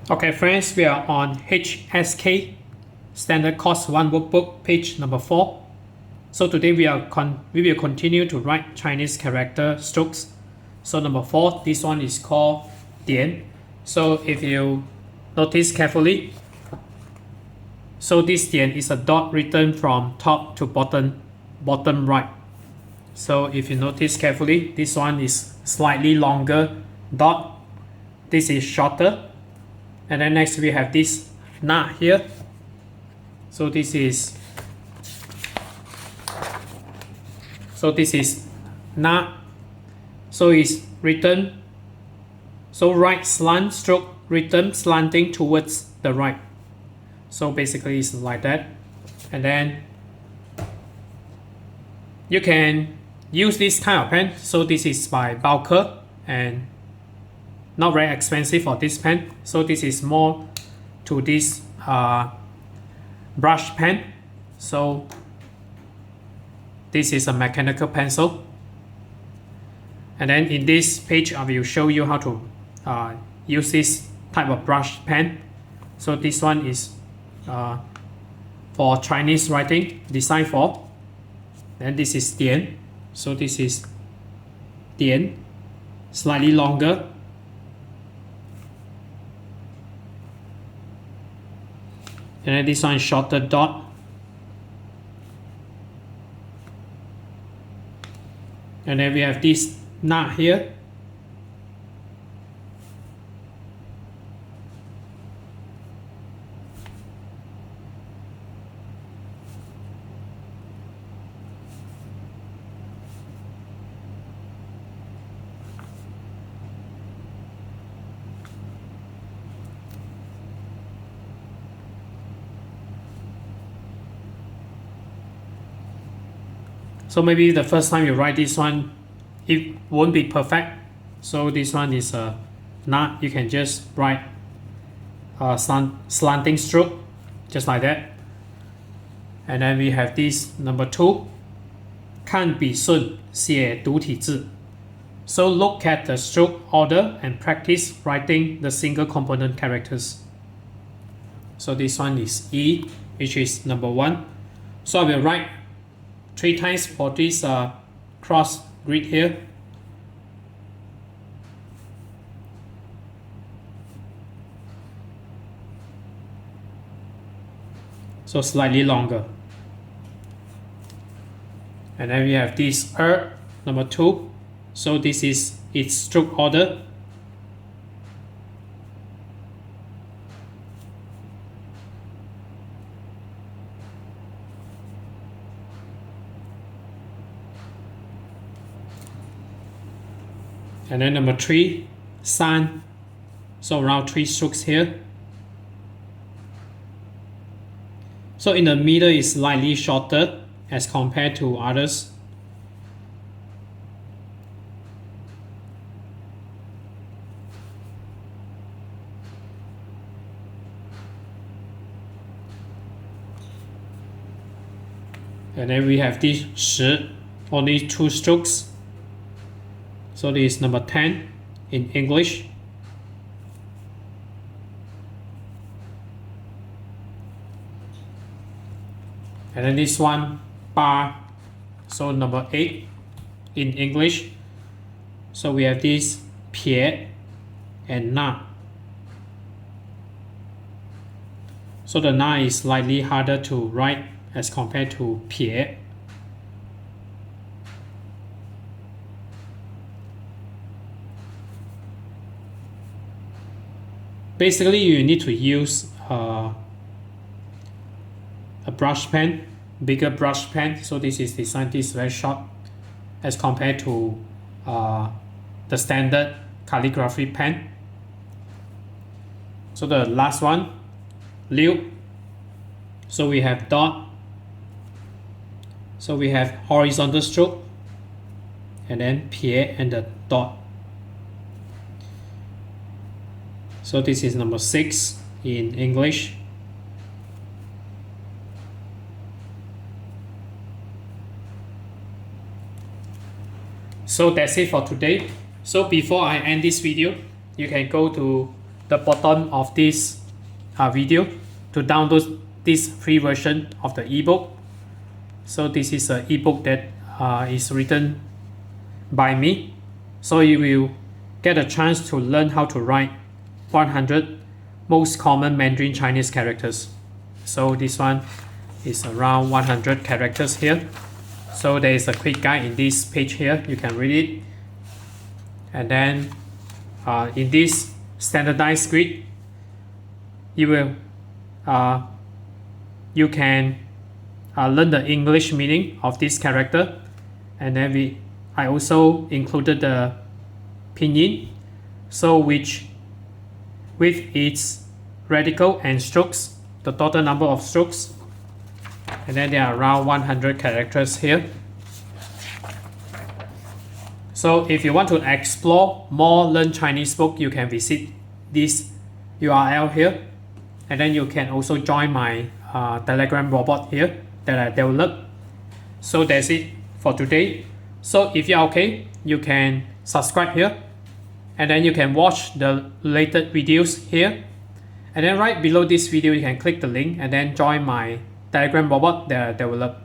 Okay friends, we are on HSK Standard Course 1 Workbook, page number 4. So today we will continue to write Chinese character strokes. So number 4, this one is called Dian. So if you notice carefully, so this Dian is a dot written from top to bottom right. So if you notice carefully, this one is slightly longer dot, this is shorter. And then next we have this na here. So this is na. So it's written, so right slant stroke written slanting towards the right. So basically it's like that. And then you can use this kind of pen. So this is by Bulker and not very expensive for this pen. So this is more to this brush pen. So this is a mechanical pencil. And then in this page I will show you how to use this type of brush pen. So this one is for Chinese writing, designed for. Then this is Dian. So this is Dian, slightly longer. And then this one is shorter dot. And then we have this na here. So maybe the first time you write this one, it won't be perfect. So this one is a na. You can just write a slanting stroke, just like that. And then we have this number 2, 看笔顺写独体字. So look at the stroke order and practice writing the single component characters. So this one is E, which is number 1. So I will write 3 times for this cross grid here. So slightly longer. And then we have this number 2. So this is its stroke order. And then number 3, san. So around 3 strokes here. So in the middle is slightly shorter as compared to others. And then we have this 10, only 2 strokes. So this is number 10 in English. And then this one, ba. So number 8 in English. So we have this pie and na. So the na is slightly harder to write as compared to pie. Basically, you need to use a brush pen, bigger brush pen. So this is designed, this is very short as compared to the standard calligraphy pen. So the last one, liu. So we have dot. So we have horizontal stroke, and then pie and the dot. So this is number 6 in English. So that's it for today. So before I end this video, you can go to the bottom of this video to download this free version of the ebook. So this is an ebook that is written by me. So you will get a chance to learn how to write 100 most common Mandarin Chinese characters. So this one is around 100 characters here. So there is a quick guide in this page here. You can read it. And then in this standardized grid, you can learn the English meaning of this character. And then I also included the pinyin, so with its radical and strokes, the total number of strokes, and then there are around 100 characters here. So if you want to explore more Learn Chinese book, you can visit this URL here, and then you can also join my Telegram robot here that I developed. So that's it for today. So if you're okay, you can subscribe here, and then you can watch the related videos here, and then right below this video you can click the link and then join my Telegram robot that I developed.